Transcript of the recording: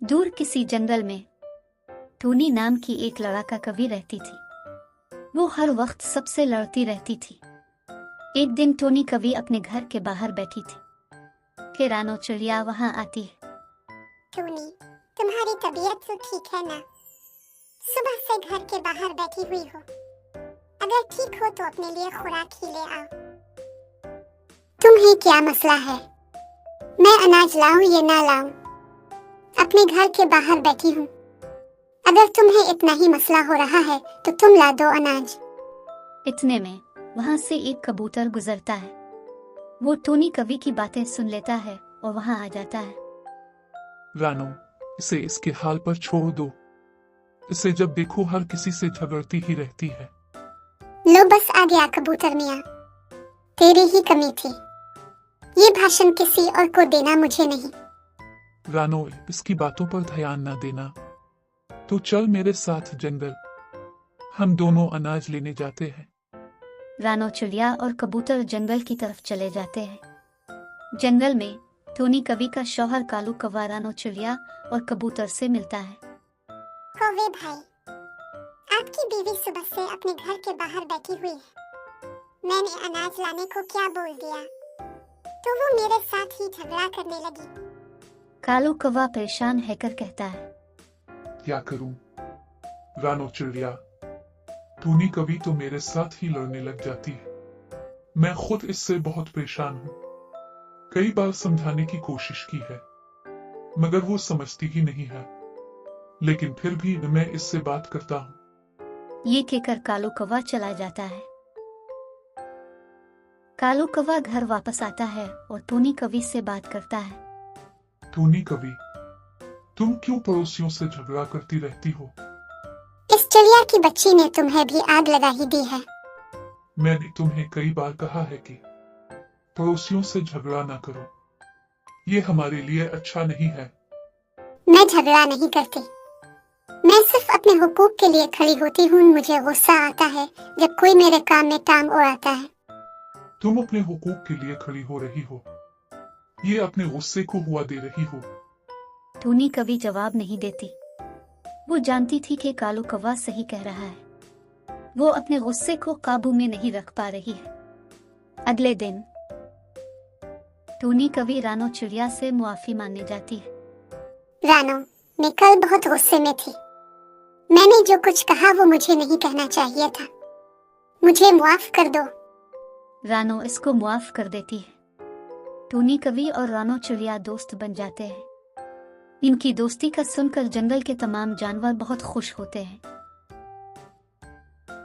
दूर किसी जंगल में टूनी नाम की एक लड़ाका कवि रहती थी। वो हर वक्त सबसे लड़ती रहती थी। एक दिन टोनी कवि अपने घर के बाहर बैठी थी कि रानो चिड़िया वहां आती है। टोनी, तुम्हारी तबीयत तो ठीक है ना? सुबह से घर के बाहर बैठी हुई हो। अगर ठीक हो तो अपने लिए खुराक ही ले आओ। तुम्हें क्या मसला है? मैं अनाज लाऊं या ना लाऊं? अपने घर के बाहर बैठी हूँ। अगर तुम्हें इतना ही मसला हो रहा है तो तुम ला दो अनाज। इतने में वहां से एक कबूतर गुजरता है। वो टोनी कवि की बातें सुन लेता है और वहां आ जाता है। रानो, इसे इसके हाल पर छोड़ दो। इसे जब देखो हर किसी से झगड़ती ही रहती है। लो बस आ गया कबूतर मियाँ। तेरी ही कमी थी। ये भाषण किसी और को देना मुझे नहीं। रानो, इसकी बातों पर ध्यान न देना। तो चल मेरे साथ जंगल। हम दोनों अनाज लेने जाते हैं। रानो चिड़िया और कबूतर जंगल की तरफ चले जाते हैं। जंगल में टोनी कवि का शौहर कालू कौवा रानो चिड़िया और कबूतर से मिलता है। कौवे भाई, आपकी बीवी सुबह से अपने घर के बाहर बैठी हुई है। मैंने अनाज लाने को क्या बोल दिया तो वो मेरे साथ ही झगड़ा करने लगी। कालू कौवा परेशान होकर कहता है, क्या करूं? रानो चिड़िया, टूनी कभी तो मेरे साथ ही लड़ने लग जाती है। मैं खुद इससे बहुत परेशान हूं। कई बार समझाने की कोशिश की है मगर वो समझती ही नहीं है। लेकिन फिर भी मैं इससे बात करता हूं। ये कहकर कालू कौवा चला जाता है। कालू कौवा घर वापस आता है और टोनी कवि से बात करता है। टूनी कवि, तुम क्यों पड़ोसियों से झगड़ा करती रहती हो? इस चिड़िया की बच्ची ने तुम्हें भी आग लगा ही दी है। मैंने तुम्हें कई बार कहा है कि पड़ोसियों से झगड़ा ना करो। ये हमारे लिए अच्छा नहीं है। मैं झगड़ा नहीं करती। मैं सिर्फ अपने हुकूक के लिए खड़ी होती हूँ। मुझे गुस्सा आता है जब कोई मेरे काम में टांग अड़ाता है। तुम अपने हुकूक के लिए खड़ी हो रही हो, ये अपने गुस्से को हुआ दे रही हो। टोनी कवि जवाब नहीं देती। वो जानती थी कि कालू कौवा सही कह रहा है। वो अपने गुस्से को काबू में नहीं रख पा रही है। अगले दिन टोनी कवि रानो चिड़िया से मुआफी मांगने जाती है। रानो, मैं कल बहुत गुस्से में थी। मैंने जो कुछ कहा वो मुझे नहीं कहना चाहिए था। मुझे मुआफ कर दो। रानो इसको मुआफ कर देती है। टोनी कवि और रानो चिड़िया दोस्त बन जाते हैं। इनकी दोस्ती का सुनकर जंगल के तमाम जानवर बहुत खुश होते हैं।